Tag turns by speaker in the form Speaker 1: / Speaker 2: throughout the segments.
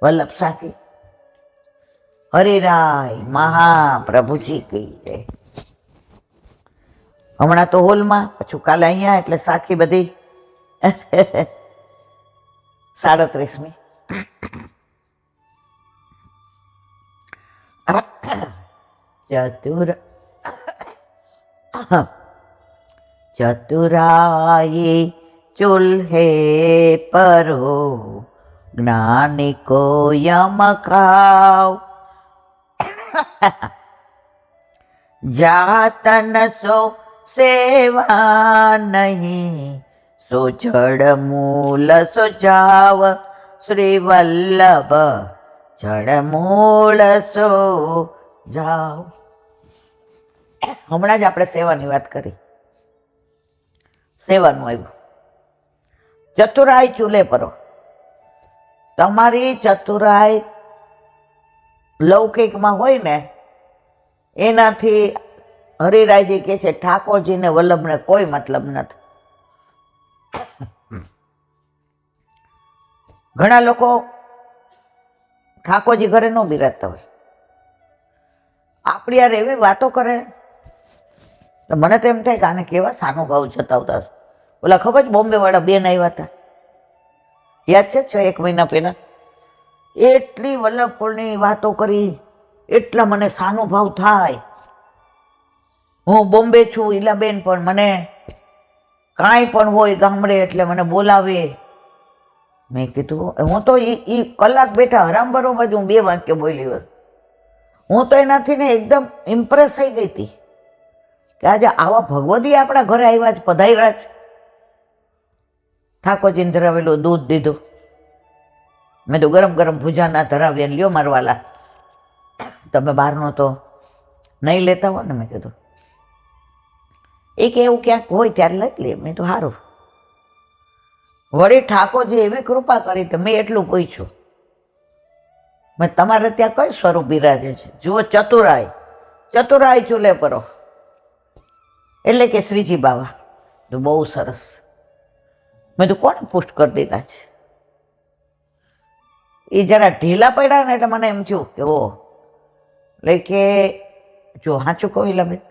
Speaker 1: વલ્લભ સાખી હરિરાય મહાપ્રભુજી કી જય. હમણાં તો હોલમાં, પાછું કાલે અહીંયા, એટલે સાખી બધી 37મી. ચતુર ચતુરાઈ ચૂલ્હે પરો જ્ઞાની કો યમ ખાવ. જાતન સો સેવા નહીં સો જડ મૂલ સો જાવ. શ્રી વલ્લભ જડ મૂળ સો જાવ. હમણાં જ આપણે સેવાની વાત કરી, સેવાનું આવ્યું. ચતુરાઈ ચૂલે પરો. તમારી ચતુરાઈ લૌકિકમાં હોય ને, એનાથી હરિરાયજી કહે છે ઠાકોરજીને વલ્લભને કોઈ મતલબ નથી. ઘણા લોકો ઠાકોરજી ઘરે ન બિરાજતા હોય, આપણી યાર એવી વાતો કરે તો મને તો એમ થાય કે આને કેવા સાનુભાવ જતાવતા હશે. ઓલા ખબર બોમ્બે વાળા બેન આવ્યા હતા, યાદ છે 1 મહિના પહેલા? એટલી વલ્લભપુરની વાતો કરી, એટલા મને સાનુભાવ થાય. હું બોમ્બે છું, ઈલાબેન પણ મને કાંઈ પણ હોય ગામડે એટલે મને બોલાવે. મેં કીધું, હું તો ઈ કલાક બેઠા હરામ બરોબર હું 2 વાક્ય બોલી હોય. હું તો એનાથી ને એકદમ ઇમ્પ્રેસ થઈ ગઈ હતી કે આજે આવા ભગવદી આપણા ઘરે આવ્યા જ, પધાર્યા જ. ઠાકોરજીને ધરાવેલું દૂધ દીધું. મેં તો ગરમ ગરમ ભૂજાના ધરાવ્યા, લ્યો મારવાલા, તમે બહારનો તો નહીં લેતા હો ને. મેં કીધું એક એવું ક્યાંક હોય ત્યારે લઈ લે. મેં તો સારું. વળી ઠાકોરજી એવી કૃપા કરી તો મેં એટલું પૂછ્યું, મેં તમારે ત્યાં કઈ સ્વરૂપ બિરાજે છે? જુઓ, ચતુરાઈ, ચતુરાઈ ચૂલે પરો, એટલે કે શ્રીજી બાવા. તો બહુ સરસ. મેં તો કોને પુષ્ટ કરી દીધા છે? એ જરા ઢીલા પડ્યા ને એટલે મને એમ થયું કે ઓ, એટલે કે જો સાચું કહું ઈલાબેન,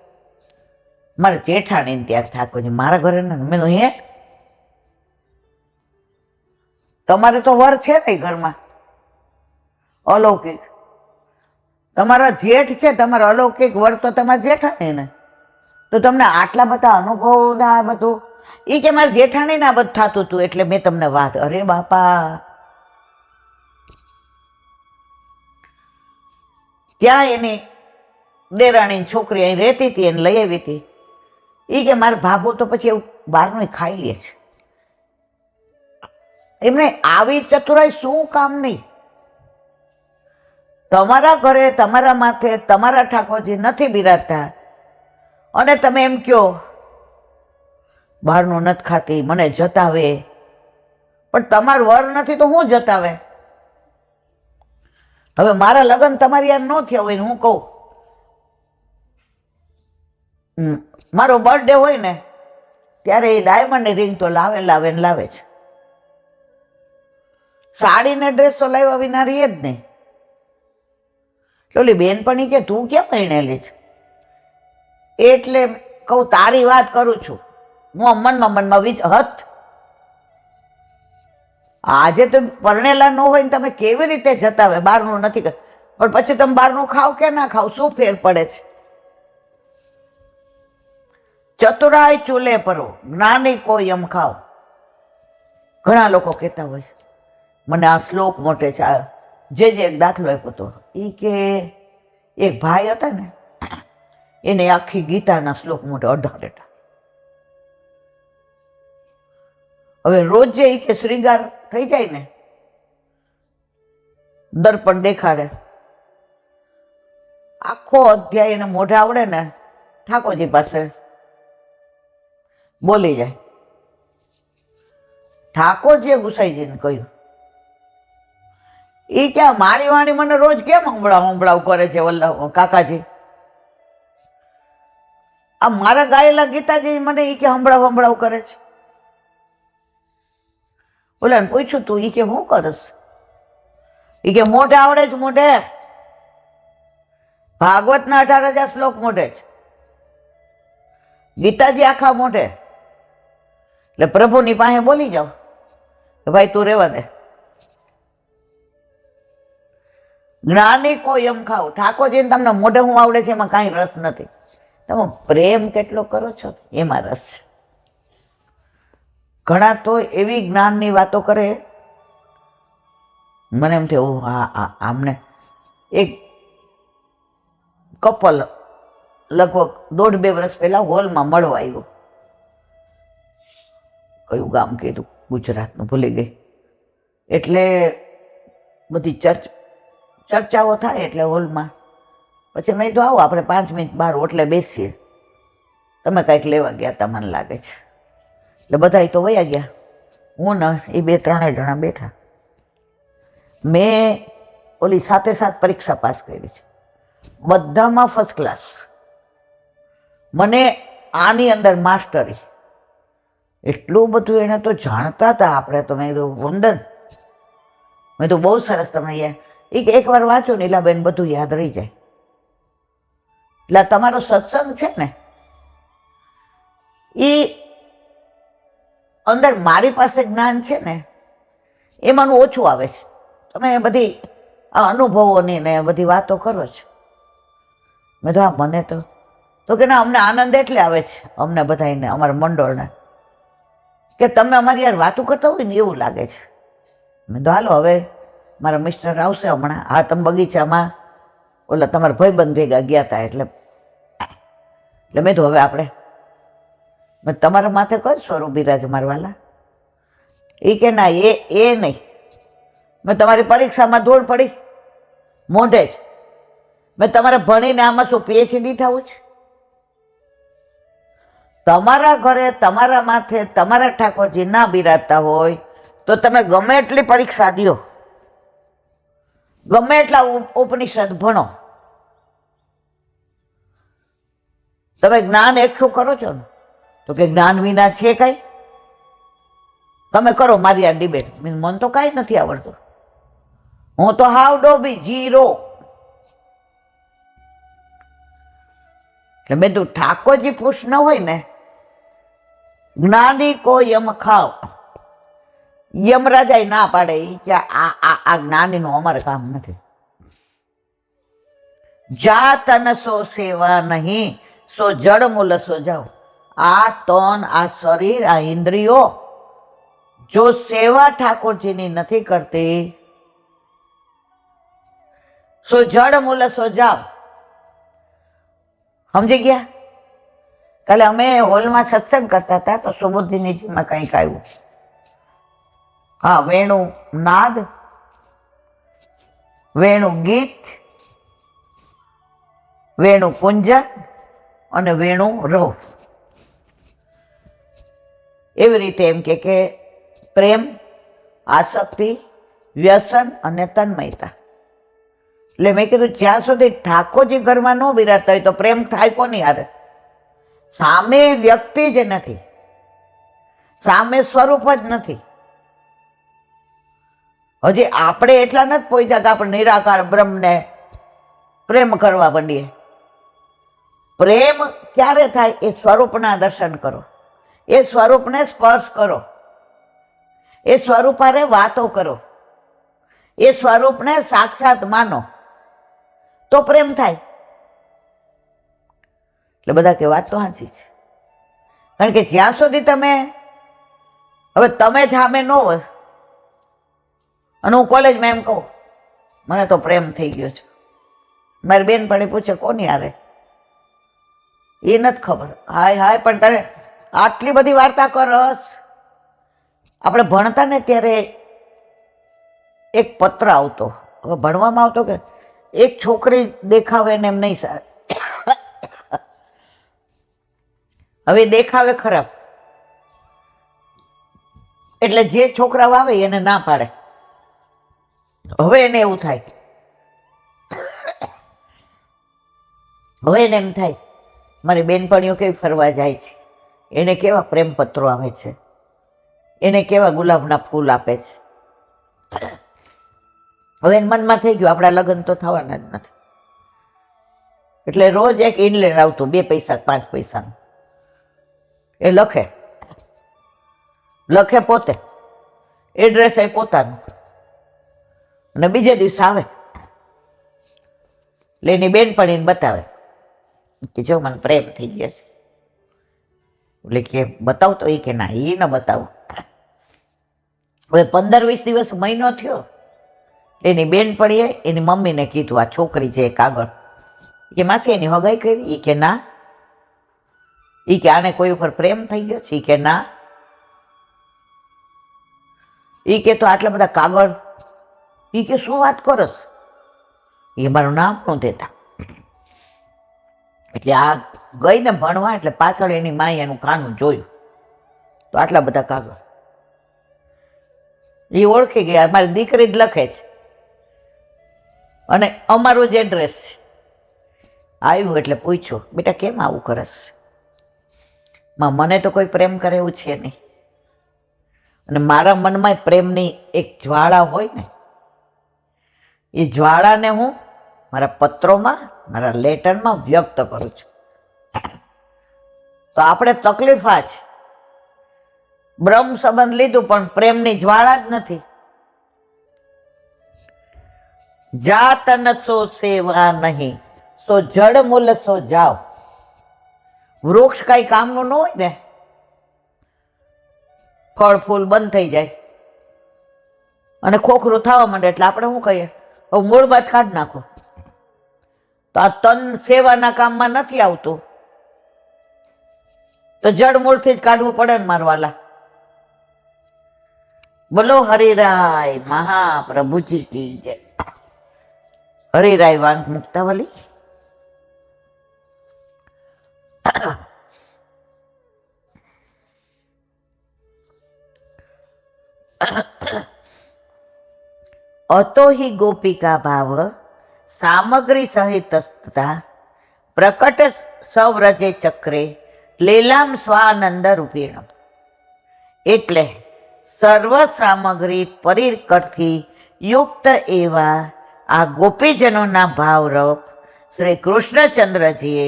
Speaker 1: મારે જેઠાણીને ત્યાં ઠાકોરજી, મારા ઘરે ના. મેં તો હે, તમારે તો વર છે ને ઘરમાં અલૌકિક, તમારા જેઠ છે, તમારા અલૌકિક વર તો તમારા જેઠાણી ને. તો તમને આટલા બધા અનુભવ ના બધું? એ કે મારે જેઠાણી ના બધું થતું હતું એટલે મેં તમને વાત. અરે બાપા, ત્યાં એની દેરાણીની છોકરી અહીં રહેતી હતી, એને લઈ આવી હતી. એ કે મારા ભાભો તો પછી એવું બહારનું ખાઈ લે છે. એમને આવી ચતુરાઈ શું કામ નહીં? તમારા ઘરે તમારા માથે તમારા ઠાકોરજી નથી બિરાજતા અને તમે એમ કહો બહારનું નથી ખાતી, મને જતાવે. પણ તમારું વર નથી તો હું જતાવે? હવે મારા લગ્ન તમારી યાર ન થયા હોય ને હું કહું મારો બર્થડે હોય ને ત્યારે એ ડાયમંડની રિંગ તો લાવે લાવે ને લાવે છે. સાડીને ડ્રેસ તો લાવ્યા વિના રહીએ જ નહીં. ઓલી બેનપણી કે તું કેમ પરણેલી છે? એટલે કહું તારી વાત કરું છું. હું મનમાં હત. આજે તો પરણેલા ન હોય ને તમે કેવી રીતે જતાવે? બહારનું નથી કર, પણ પછી તમે બહારનું ખાવ કે ના ખાવ, શું ફેર પડે છે? ચતુરાઈ ચૂલે પરો જ્ઞાની કો યમ ખાવ. ઘણા લોકો કહેતા હોય મને આ શ્લોક મોટે છે. જે એક દાખલો આપ્યો હતો, એ કે એક ભાઈ હતા ને, એને આખી ગીતાના શ્લોક મોટે 18. હવે રોજ જે કે શ્રીંગાર થઈ જાય ને, દર્પણ દેખાડે, આખો અધ્યાય એને મોઢે આવડે ને, ઠાકોરજી પાસે બોલી જાય. ઠાકોરજીએ ગુસાઈજીને કહ્યું, એ ક્યાં મારી વાણી મને રોજ કેમ હંભળાવ કરે છે વલ્લભ કાકાજી? આ મારા ગાયેલા ગીતાજી મને એ કે હંભળાવ કરે છે. ઓલાને પૂછ્યું તું, એ કે હું કરસ? એ કે મોઢે આવડે જ મોઢે, ભાગવતના 18,000 શ્લોક મોઢે છે, ગીતાજી આખા મોઢે. એટલે પ્રભુની પાસે બોલી જાઓ કે ભાઈ તું રેવા દે. જ્ઞાની કો યમ ખાવ. ઠાકોરજીને તમને મોઢે હું આવડે છે એમાં કાંઈ રસ નથી, તમે પ્રેમ કેટલો કરો છો એમાં રસ છે. ઘણા તો એવી જ્ઞાનની વાતો કરે, મને એમ થયું હા આમને એક કપલ લગભગ 1.5-2 વર્ષ પહેલા હોલમાં મળવા આવ્યું. કયું ગામ કીધું, ગુજરાતનું ભૂલી ગઈ. એટલે બધી ચર્ચાઓ થાય એટલે હોલમાં. પછી મેં કીધું આવો આપણે 5 મિનિટ બહાર ઓટલે બેસીએ, તમે કાંઈક લેવા ગયા હતા મને લાગે છે. એટલે બધા તો વયા ગયા, હું ને એ 2-3 જણા બેઠા. મેં ઓલી સાથે પરીક્ષા પાસ કરી છે, બધામાં ફર્સ્ટ ક્લાસ. મને આની અંદર માસ્ટરી, એટલું બધું એને તો જાણતા હતા આપણે. તો મેં કીધું વંદન, મેં તો બહુ સરસ. તમે એકવાર વાંચો ને એટલે બેન બધું યાદ રહી જાય. એટલે તમારો સત્સંગ છે ને એ અંદર મારી પાસે જ્ઞાન છે ને એમાંનું ઓછું આવે છે. તમે બધી આ અનુભવોની ને બધી વાતો કરો છો. મેં તો હા મને તો કે ના અમને આનંદ એટલે આવે છે અમને બધાને, અમારા મંડળને, કે તમે અમારી યાર વાતો કરતા હોય ને એવું લાગે છે. મેં તો હાલો હવે મારા મિસ્ટર આવશે હમણાં. હા તમે બગીચામાં ઓલા તમારા ભાઈબંધ ભેગા ગયા હતા એટલે મેં તો હવે આપણે મેં તમારા માથે કર સ્વરૂપ બિરાજ મારવાલા. એ કે ના એ નહીં, મેં તમારી પરીક્ષામાં ધૂળ પડી મોઢે જ. મેં તમારે ભણીને આમાં શું PhD થવું છે? તમારા ઘરે તમારા માથે તમારા ઠાકોરજી ના બિરાજતા હોય તો તમે ગમે એટલી પરીક્ષા દો, ગમે એટલા ઉપનિષદ ભણો, તમે જ્ઞાન એકઠું કરો છો ને તો કે જ્ઞાન વિના છે કઈ? તમે કરો મારી આ ડિબેટ, મને તો કાંઈ નથી આવડતું, હું તો હાવ ડોબી જીરો. એટલે મેં તું ઠાકોરજી પુરુષ ન હોય ને, જ્ઞાની કો યમ ખાવ. યમરાજા ના પાડે કે આ જ્ઞાનીનું અમારે કામ નથી. જા તન સો સેવા નહીં, સો જડ મૂલ સો જાઓ. આ તન, આ શરીર, આ ઇન્દ્રિયો જો સેવા ઠાકોરજીની નથી કરતી, સો જડ મૂલ સો જાઓ. સમજી ગયા? કાલે અમે હોલમાં સત્સંગ કરતા હતા તો સુબુદ્ધિનીજીમાં કંઈક આવ્યું. હા, વેણુ નાદ, વેણુ ગીત, વેણુ કુંજન અને વેણુ રવ. એવી રીતે એમ કે પ્રેમ, આસક્તિ, વ્યસન અને તન્મયતા. એટલે મેં કીધું જ્યાં સુધી ઠાકોરજી ઘરમાં ન બિરાજતા હોય તો પ્રેમ થાય કોની હારે? સામે વ્યક્તિ જ નથી, સામે સ્વરૂપ જ નથી. હજી આપણે એટલા નથી પહોંચ્યા કે આપણે નિરાકાર બ્રહ્મને પ્રેમ કરવા માંડીએ. પ્રેમ ક્યારે થાય? એ સ્વરૂપના દર્શન કરો, એ સ્વરૂપને સ્પર્શ કરો, એ સ્વરૂપ હારે વાતો કરો, એ સ્વરૂપને સાક્ષાત માનો તો પ્રેમ થાય. એટલે બધા કે વાત તો સાચી છે. કારણ કે જ્યાં સુધી હવે તમે જ સામે ન હોય અને હું કોલેજમાં એમ કહું મને તો પ્રેમ થઈ ગયો છે, મારી બેનપણી પૂછે કોની હારે? એ નથી ખબર. હાય પણ તારે આટલી બધી વાર્તા કરસ. આપણે ભણતા ને ત્યારે એક પત્ર આવતો, હવે ભણવામાં આવતો કે એક છોકરી દેખાવે ને એમ નહીં સારું. હવે દેખાવે ખરાબ એટલે જે છોકરાઓ આવે એને ના પાડે. હવે એને એવું થાય, હવે એને એમ થાય મારી બેનપણીઓ કેવી ફરવા જાય છે, એને કેવા પ્રેમ પત્રો આવે છે, એને કેવા ગુલાબના ફૂલ આપે છે. હવે એને મનમાં થઈ ગયું આપણા લગ્ન તો થવાના જ નથી. એટલે રોજ એક ઇનલેન્ડ આવતું 2 પૈસા 5 પૈસાનું. એ લખે પોતે, એડ્રેસ એ પોતાનું, અને બીજે દિવસે આવે એટલે એની બેનપણીને બતાવે કે જો મને પ્રેમ થઈ ગયા છે. એટલે કે બતાવ તો, એ કે ના, એ ન બતાવું. હવે 15-20 દિવસ મહિનો થયો, એની બેનપણીએ એની મમ્મીને કીધું આ છોકરી છે કાગળ, કે માસી એની હગાઈ કરી? એ કે ના. એ કે આને કોઈ ઉપર પ્રેમ થઈ ગયો છે? એ કે ના. એ કે તો આટલા બધા કાગળ? એ કે શું વાત કરસ? એ મારું નામ ન દેતા. એટલે આ ગઈ ને ભણવા, એટલે પાછળ એની માએ એનું કાનું જોયું તો આટલા બધા કાગળ. એ ઓળખી ગયા મારી દીકરી જ લખે છે અને અમારું જ એડ્રેસ છે. આવ્યું એટલે પૂછ્યું બેટા કેમ આવું કરસ? માં મને તો કોઈ પ્રેમ કરે એવું છે નહીં, અને મારા મનમાં પ્રેમની એક જ્વાળા હોય ને, એ જ્વાળાને હું મારા પત્રોમાં, મારા લેટરમાં વ્યક્ત કરું છું. તો આપણે તકલીફ આ છે, બ્રહ્મ સંબંધ લીધું પણ પ્રેમની જ્વાળા જ નથી. જાતન સો સેવા નહીં, સો જડ મૂલ સો જાવ. વૃક્ષ કઈ કામનું ન હોય ને, ફળ ફૂલ બંધ થઈ જાય અને ખોખરું થવા માંડે એટલે આપણે શું કહીએ, હવે મૂળ બાદ કાઢી નાખો. તો આ તન સેવાના કામમાં નથી આવતું તો જડ મૂળથી જ કાઢવું પડે ને મારવાલા. બોલો હરિરાય મહાપ્રભુજી કી જય. હરિરાય વાંક મુક્તાવલી. અતો હિ ગોપિકા ભાવ સામગ્રી સહિત પ્રકટ સવ્રજે ચક્રે લીલામ સ્વાનંદ રૂપીણ. એટલે સર્વ સામગ્રી પરિકરથી યુક્ત એવા આ ગોપીજનોના ભાવરૂપ શ્રી કૃષ્ણચંદ્રજીએ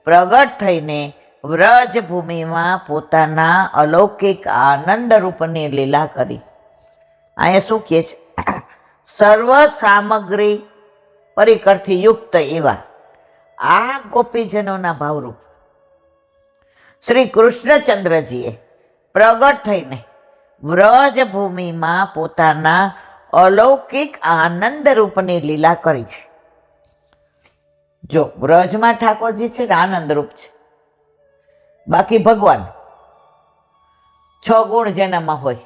Speaker 1: પ્રગટ થઈને વ્રજભૂમિમાં પોતાના અલૌકિક આનંદ રૂપની લીલા કરી. અહીંયા શું કહે છે? સર્વ સામગ્રી પરિકરથી યુક્ત એવા આ ગોપીજનોના ભાવરૂપ શ્રી કૃષ્ણચંદ્રજીએ પ્રગટ થઈને વ્રજભૂમિમાં પોતાના અલૌકિક આનંદ રૂપની લીલા કરી છે. જો વ્રજમાં ઠાકોરજી છે ને આનંદ રૂપ છે, બાકી ભગવાન 6 ગુણ જેનામાં હોય,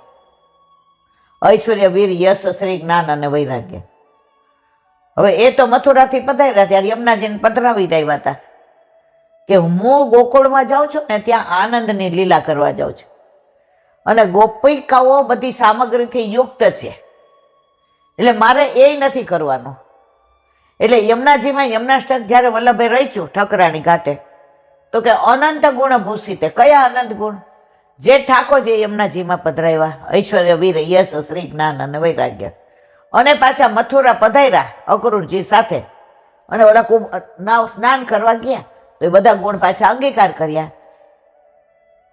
Speaker 1: ઐશ્વર્ય, વીર, યશ, શ્રી, જ્ઞાન અને વૈરાગ્ય. હવે એ તો મથુરાથી પધાર્યા ત્યારે યમુનાજીને પધરાવી રહ્યા હતા કે હું ગોકુળમાં જાઉં છું ને ત્યાં આનંદની લીલા કરવા જાઉં છું, અને ગોપિકાઓ બધી સામગ્રીથી યુક્ત છે, એટલે મારે એ નથી કરવાનું. એટલે યમુનાજીમાં યમુનાષ્ટક જ્યારે વલ્લભે રહીશું ઠકરાણી ઘાટે, તો કે અનંત ગુણ ભૂષિતે. કયા અનંત ગુણ? જે ઠાકોરજી યમુનાજીમાં પધરાવ્યા, ઐશ્વર્ય, વીર, યશ, શ્રી, જ્ઞાન અને વૈરાગ્ય. અને પાછા મથુરા પધાર્યા અક્રૂરજી સાથે, અને ઓલા નાવ સ્નાન કરવા ગયા તો એ બધા ગુણ પાછા અંગીકાર કર્યા.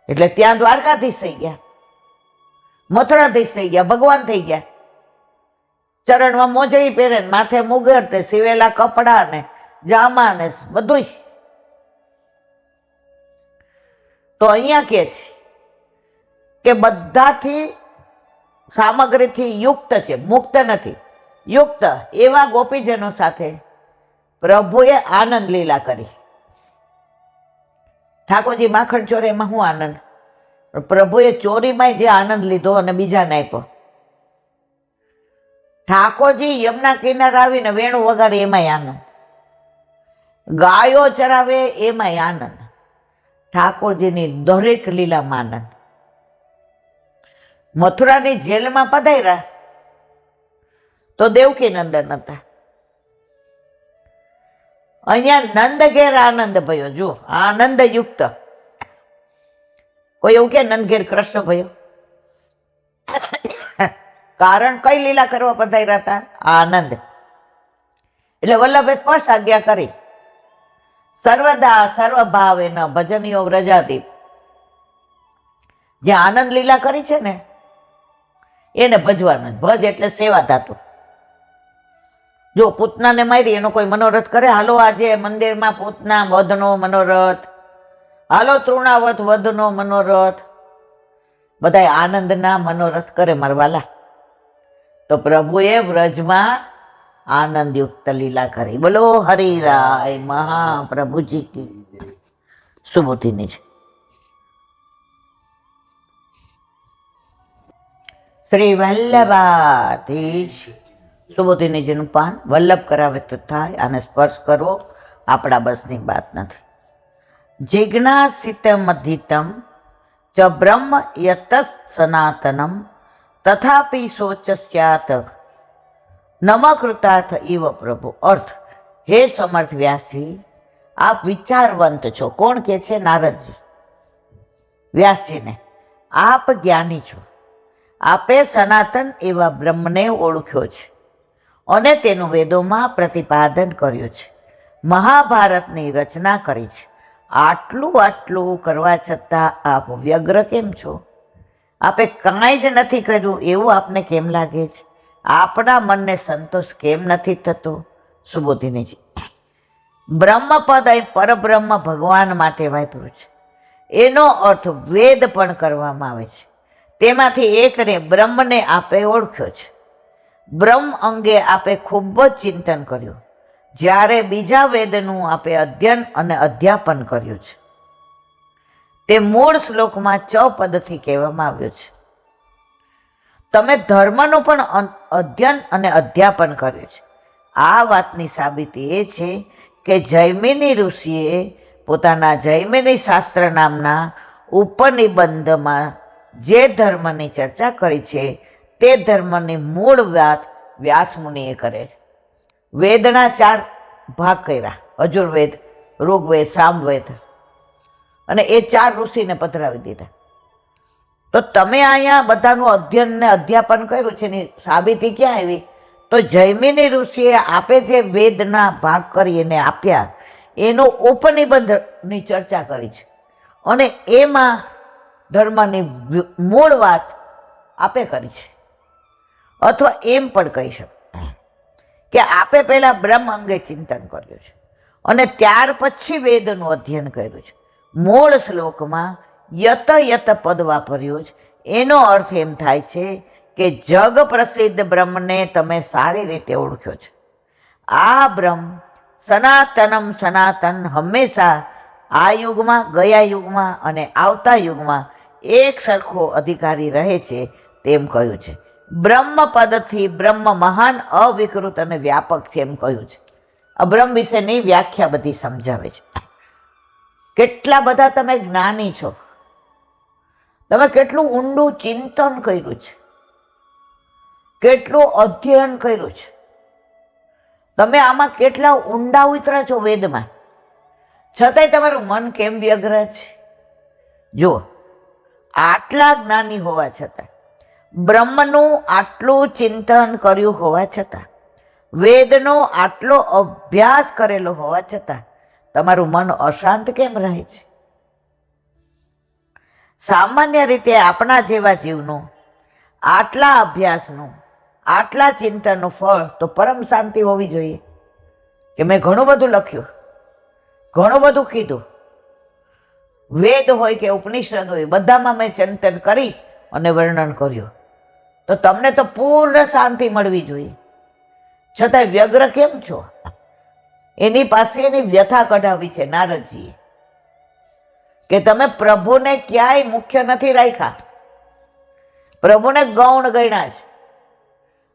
Speaker 1: એટલે ત્યાં દ્વારકાધીશ થઈ ગયા, મથુરાધીશ થઈ ગયા, ભગવાન થઈ ગયા. ચરણમાં મોજડી પહેરે, માથે મુગર, તે સીવેલા કપડા ને જામા ને બધું. તો અહીંયા કે છે કે બધાથી સામગ્રીથી યુક્ત છે, મુક્ત નથી, યુક્ત એવા ગોપીજનો સાથે પ્રભુએ આનંદ લીલા કરી. ઠાકોરજી માખણ ચોરે એમાં શું આનંદ? પ્રભુએ ચોરીમાં જે આનંદ લીધો અને બીજાને આપ્યો. ઠાકોરજી યમુના કિનારે આવીને વેણું વગાડે એમાંય આનંદ, ગાયો ચરાવે એમાંય આનંદ, ઠાકોરજીની દરેક લીલામાં આનંદ. મથુરાની જેલમાં પધાર્યા તો દેવકી નંદન હતા, અહીંયા નંદ ઘેર આનંદ ભયો. જો આનંદ યુક્ત. કોઈ એવું કે નંદ ઘેર કૃષ્ણ ભયો? કારણ કઈ લીલા કરવા પધાર્યા હતા? આનંદ. એટલે વલ્લભે સ્પષ્ટ આજ્ઞા કરી, સર્વદા સર્વભાવેન ભજનીયો વ્રજાદીપ. જે આનંદ લીલા કરી છે ને એને ભજવાનું. ભજ એટલે સેવા ધાતુ. જો પૂતનાને મારી એનો કોઈ મનોરથ કરે, હાલો આજે મંદિરમાં પૂતના વધનો મનોરથ, હાલો તૃણાવત વધનો મનોરથ, બધા આનંદના મનોરથ કરે મારવાલા. તો પ્રભુએ વ્રજમાં આનંદયુક્ત લીલા કરી. બોલો હરિરાય મહાપ્રભુજી કી. સુબોધીની છે. શ્રી વલ્લભાધીશ. સુબોધીનીજીનું પાન વલ્લભ કરાવે તો થાય, આને સ્પર્શ કરવો આપણા બસની વાત નથી. જિજ્ઞાસિતમધિતમ ચ બ્રહ્મ યત સનાતનમ તથાપિ શોચ સ્યાત નમ કૃતાર્થ ઇવ પ્રભુ. અર્થ, હે સમર્થ વ્યાસજી, આપ વિચારવંત છો. કોણ કે છે? નારદજી વ્યાસજીને. આપ જ્ઞાની છો, આપે સનાતન એવા બ્રહ્મને ઓળખ્યો છે અને તેનું વેદોમાં પ્રતિપાદન કર્યું છે, મહાભારતની રચના કરી છે. આટલું કરવા છતાં આપ વ્યગ્ર કેમ છો? આપે કાંઈ જ નથી કર્યું એવું આપને કેમ લાગે છે? આપણા મનને સંતોષ કેમ નથી થતો? સુબોધિનીજી, બ્રહ્મપદ અહીં પરબ્રહ્મ ભગવાન માટે વાપર્યું છે. એનો અર્થ વેદ પણ કરવામાં આવે છે. તેમાંથી એકને બ્રહ્મને આપે ઓળખ્યો છે. બ્રહ્મ અંગે આપે ખૂબ જ ચિંતન કર્યું, જ્યારે બીજા વેદનું આપે અધ્યયન અને અધ્યાપન કર્યું છે. તે મૂળ શ્લોકમાં ચ પદથી કહેવામાં આવ્યું છે. તમે ધર્મનું પણ અધ્યયન અને અધ્યાપન કર્યું છે. આ વાતની સાબિતી એ છે કે જૈમિની ઋષિએ પોતાના જૈમિની શાસ્ત્ર નામના ઉપનિબંધમાં જે ધર્મની ચર્ચા કરી છે તે ધર્મની મૂળ વાત વ્યાસમુનિએ કરે છે. વેદના 4 ભાગ કર્યા, અજુર્વેદ, ઋગ્વેદ, સામવેદ, અને એ 4 ઋષિને પધરાવી દીધા. તો તમે અહીંયા બધાનું અધ્યયન ને અધ્યાપન કર્યું છે એની સાબિતી ક્યાં આવી? તો જૈમિની ઋષિએ આપે જે વેદના ભાગ કરી એને આપ્યા, એનો ઉપનિબંધની ચર્ચા કરી છે અને એમાં ધર્મની મૂળ વાત આપે કરી છે. અથવા એમ પણ કહી શકાય કે આપે પહેલા બ્રહ્મ અંગે ચિંતન કર્યું છે અને ત્યાર પછી વેદનું અધ્યયન કર્યું છે. મૂળ શ્લોકમાં યત યત પદ વાપર્યું છે. એનો અર્થ એમ થાય છે કે જગ પ્રસિદ્ધ બ્રહ્મને તમે સારી રીતે ઓળખ્યો છે. આ બ્રહ્મ સનાતનમ સનાતન હંમેશા આ યુગમાં, ગયા યુગમાં અને આવતા યુગમાં એક સરખો અધિકારી રહે છે તેમ કહ્યું છે. બ્રહ્મ પદથી બ્રહ્મ મહાન, અવિકૃત અને વ્યાપક છે એમ કહ્યું છે. આ બ્રહ્મ વિશેની વ્યાખ્યા બધી સમજાવે છે. કેટલા બધા તમે જ્ઞાની છો, તમે કેટલું ઊંડું ચિંતન કર્યું છે, કેટલું અધ્યયન કર્યું છે, તમે આમાં કેટલા ઊંડા ઉતરા છો વેદમાં, છતાંય તમારું મન કેમ વ્યગ્ર છે? જુઓ, આટલા જ્ઞાની હોવા છતાં, બ્રહ્મનું આટલું ચિંતન કર્યું હોવા છતાં, વેદનો આટલો અભ્યાસ કરેલો હોવા છતાં તમારું મન અશાંત કેમ રહે છે? સામાન્ય રીતે આપણા જેવા જીવનું આટલા અભ્યાસનું, આટલા ચિંતનનું ફળ તો પરમ શાંતિ હોવી જોઈએ કે મેં ઘણું બધું લખ્યું, ઘણું બધું કીધું, વેદ હોય કે ઉપનિષદ હોય બધામાં મેં ચિંતન કરી અને વર્ણન કર્યું, તો તમને તો પૂર્ણ શાંતિ મળવી જોઈએ. છતાંય વ્યગ્ર કેમ છો? એની પાસે એની વ્યથા કઢાવી છે નારદજીએ કે તમે પ્રભુને ક્યાંય મુખ્ય નથી રાખ્યા, પ્રભુને ગૌણ ગણ્યા છે.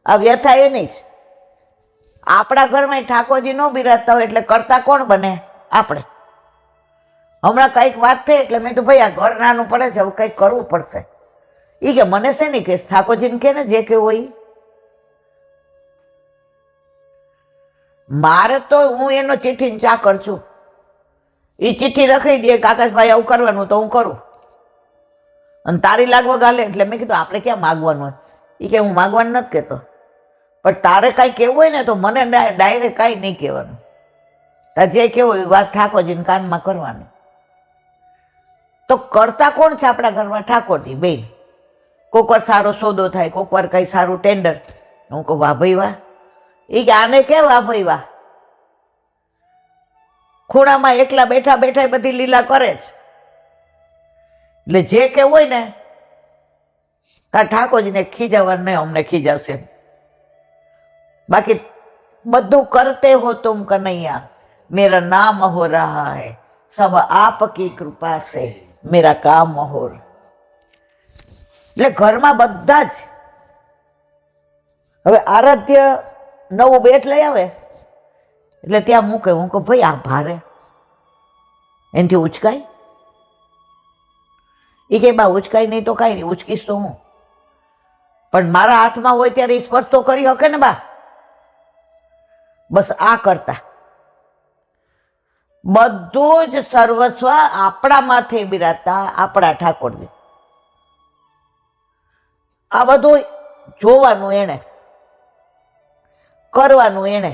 Speaker 1: આ વ્યથા એની જ. આપણા ઘરમાં ઠાકોરજી ન બિરાજતા હોય એટલે કરતા કોણ બને? આપણે. હમણાં કંઈક વાત થઈ એટલે મેં તો ભાઈ આ ઘર નાનું પડે છે, હવે કંઈક કરવું પડશે. એ કે મને છે ને કે ઠાકોરજીને કે ને જે કેવું હોય. મારે તો હું એનો ચિઠ્ઠીને ચાકર છું. એ ચિઠ્ઠી લખી દે કે આકાશભાઈ આવું કરવાનું તો હું કરું, અને તારી લાગવા ગાલે એટલે મેં કીધું આપણે ક્યાં માગવાનું હોય. એ કે હું માગવાનું નથી કહેતો, પણ તારે કાંઈ કહેવું હોય ને તો મને ડાયરેક્ટ કાંઈ નહીં કહેવાનું. તારે જે કહેવું હોય વાત ઠાકોરજીને કાનમાં કરવાની. તો કરતા કોણ છે આપણા ઘરમાં? ઠાકોરજી બેન. કોક વાર સારો સોદો થાય, કોક વાર કંઈ સારું ટેન્ડર. હું કહું વાહ ભાઈ વાહ. એ કે આને કે વાહ ભાઈ વાહ. ખૂણામાં એકલા બેઠા બેઠા બધી લીલા કરે છે. એટલે જે કેવું હોય ને તાર ઠાકોરજીને ખીજાવાનું નહીં, અમને ખીજાશે. બાકી બધું કરતે હો તુમ કનૈયા, મેરા નામ હો રહા હૈ, સબ આપકી કૃપા સે મેરા કામ હો. એટલે ઘરમાં બધા જ હવે આરાધ્ય નવું બેટ લઈ આવે એટલે ત્યાં મૂકે. હું કહું ભાઈ આ ભારે, એનાથી ઉચકાય? એ કે બા ઉચકાય નહીં તો કાંઈ નહીં, ઉચકીશ તો હું, પણ મારા હાથમાં હોય ત્યારે સ્પર્શ તો કરી શકે ને બા. બસ આ કરતા બધું જ સર્વસ્વ આપણા માથે બિરાજતા આપણા ઠાકોરજી. આ બધું જોવાનું એણે, કરવાનું એણે,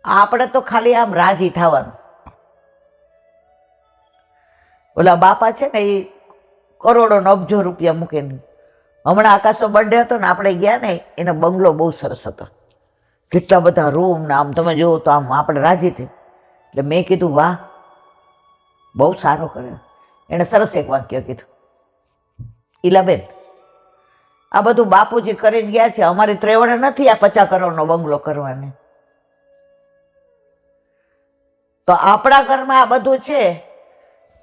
Speaker 1: આપણે તો ખાલી આમ રાજી થવાનું. ઓલા બાપા છે ને એ કરોડો અબજો રૂપિયા મૂકે નહીં. હમણાં આકાશનો બર્થડે હતો ને, આપણે ગયા ને, એનો બંગલો બહુ સરસ હતો, કેટલા બધા રૂમ ને આમ તમે જુઓ તો આમ આપણે રાજી થઈ. એટલે મેં કીધું વાહ બહુ સારો કર્યો. એણે સરસ એક વાક્ય કીધું, ઈલાબેન આ બધું બાપુજી કરીને ગયા છે, અમારી ત્રેવડે નથી આ 50 કરોડનો બંગલો કરવાની. તો આપણા ઘરમાં આ બધું છે,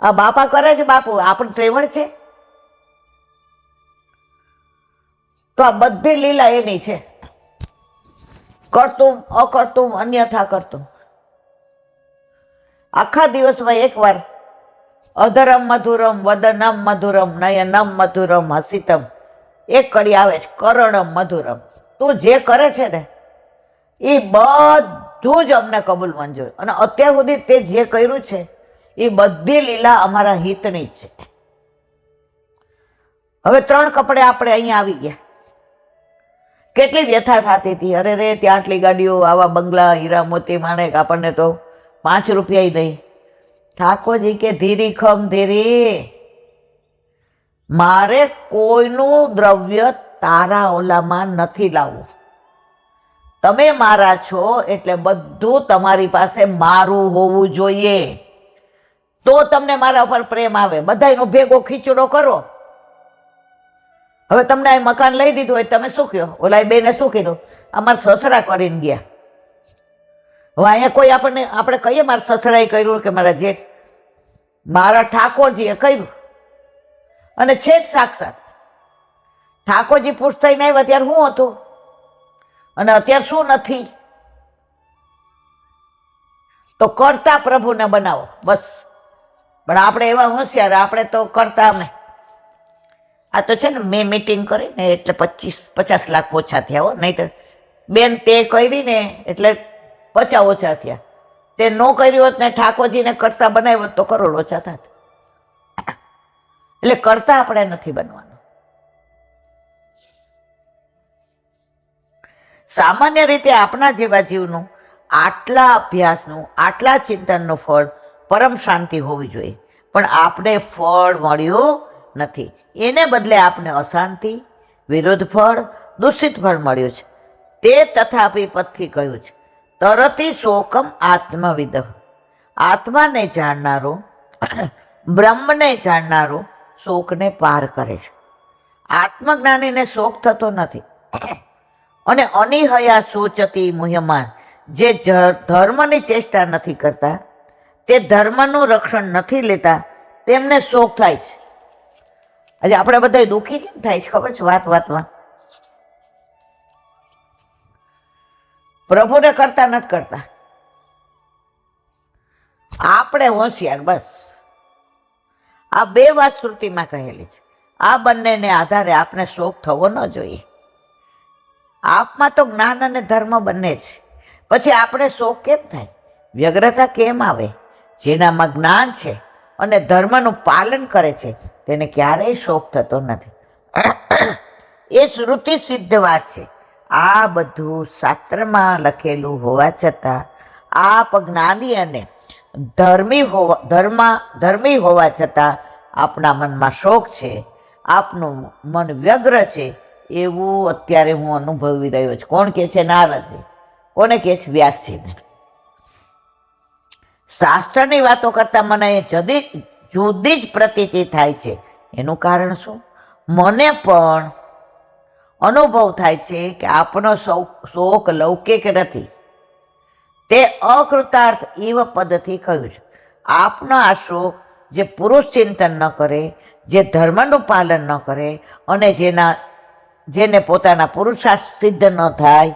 Speaker 1: આ બાપા કરે છે, બાપુ આપણી ત્રેવડ છે. તો આ બધી લીલા એની છે, કરતું અકર્તું અન્યથા કરતું. આખા દિવસમાં એકવાર અધરમ મધુરમ વદનમ મધુરમ નયનમ મધુરમ હસિતમ, એક કડી આવે છે કરણમ મધુરમ. તું જે કરે છે ને એ બધું જ અમને કબૂલ મંજૂર. અને અત્યાર સુધી તે જે કર્યું છે એ બધી લીલા અમારા હિતની જ છે. હવે 3 કપડે આપણે અહીંયા આવી ગયા. કેટલી વ્યથા થતી હતી, અરે રે ત્યાં આટલી ગાડીઓ, આવા બંગલા, હીરા મોતી માણેક, આપણને તો 5 રૂપિયા નહીં. ઠાકોરજી કે ધીરી ખમ ધીરી, મારે કોઈનું દ્રવ્ય તારા ઓલામાં નથી લાવવું. તમે મારા છો એટલે બધું તમારી પાસે મારું હોવું જોઈએ, તો તમને મારા ઉપર પ્રેમ આવે. બધાનો ભેગો ખીચડો કરો. હવે તમને આ મકાન લઈ દીધું હોય, તમે શું કહો? ઓલા બેને શું કીધું? અમારા સસરા કરીને ગયા. હવે અહીંયા કોઈ આપણે કહીએ મારા સસરાએ કર્યું કે મારા જેઠ, મારા ઠાકોરજીએ કર્યું. અને છે જ સાક્ષાત ઠાકોરજી પૂછતા નહીં આવ્યા ત્યારે શું હતું અને અત્યારે શું નથી. તો કરતા પ્રભુને બનાવો બસ. પણ આપણે એવા હોશિયાર, આપણે તો કરતા અમે. આ તો છે ને મેં મીટિંગ કરી ને એટલે 50 લાખ ઓછા થયા હો. નહીં તો બેન તે કરી ને એટલે 50 ઓછા થયા. તે ન કર્યું હોત ને ઠાકોરજીને કરતા બનાવ્યો હોત તો કરોડ ઓછા થાત. એટલે કરતા આપણે નથી બનવાનું. સામાન્ય રીતે આપણા જેવા જીવનું આટલા અભ્યાસનું, આટલા ચિંતનનું ફળ પરમ શાંતિ હોવી જોઈએ, પણ આપણે ફળ મળ્યું નથી. એને બદલે આપણે અશાંતિ, વિરોધ ફળ, દૂષિત ફળ મળ્યું છે. તે તથાપિ પદથી કહ્યું છે, તરતી શોકમ આત્મવિદ. આત્માને જાણનારો, બ્રહ્મને જાણનારો શોકને પાર કરે છે. આત્મજ્ઞાનીને શોક થતો નથી. અને અનિહયા સોચતી મુહ્યમાન, જે ધર્મની ચેષ્ટા નથી કરતા, તે ધર્મનું રક્ષણ નથી લેતા, તેમને શોક થાય છે. આજે આપણે બધા દુઃખી કેમ થાય છે ખબર છે? વાતમાં પ્રભુને કરતા નથી કરતા, આપણે હોશિયાર. બસ આ 2 વાત શ્રુતિમાં કહેલી છે. આ બંનેને આધારે આપણે શોક થવો ન જોઈએ. આપમાં તો જ્ઞાન અને ધર્મ બંને છે, પછી આપણે શોક કેમ થાય? વ્યગ્રતા કેમ આવે? જેનામાં જ્ઞાન છે અને ધર્મનું પાલન કરે છે તેને ક્યારેય શોક થતો નથી. એ શ્રુતિ સિદ્ધ વાત છે. આ બધું શાસ્ત્રમાં લખેલું હોવા છતાં આપ જ્ઞાની અને ધર્મી હોવા છતાં આપના મનમાં શોક છે, આપનું મન વ્યગ્ર છે, એવું અત્યારે હું અનુભવી રહ્યો છું. કોણ કે છે? નારદજી. કોને કે છે? વ્યાસજીને. શાસ્ત્રની વાતો કરતા મને જુદી જ પ્રતીતિ થાય છે. એનું કારણ શું? મને પણ અનુભવ થાય છે કે આપનો શોક લૌકિક નથી. તે અકૃતાર્થ એવ પદથી કહ્યું છે. આપનો આ શોક જે પુરુષ ચિંતન ન કરે, જે ધર્મનું પાલન ન કરે અને જેને પોતાના પુરુષાર્થ સિદ્ધ ન થાય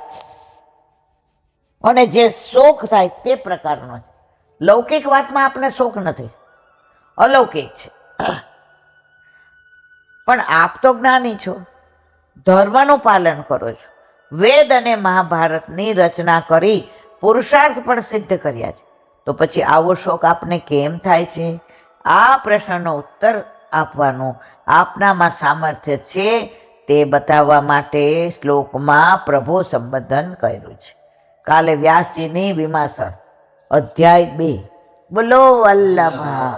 Speaker 1: અને જે શોક થાય તે પ્રકારનો છે. લૌકિક વાતમાં આપણે શોક નથી, અલૌકિક છે. પણ આપ તો જ્ઞાની છો, ધર્મનું પાલન કરો છો, વેદ અને મહાભારતની રચના કરી પુરુષાર્થ પણ સિદ્ધ કર્યા છે, તો પછી આવો શોક આપને કેમ થાય છે? આ પ્રશ્નનો ઉત્તર આપવાનું આપનામાં સામર્થ્ય છે તે બતાવવા માટે શ્લોકમાં પ્રભુ સંબોધન કર્યું છે. કાલે વ્યાસજીની વિમાસણ, અધ્યાય 2. બોલો વલ્લભા.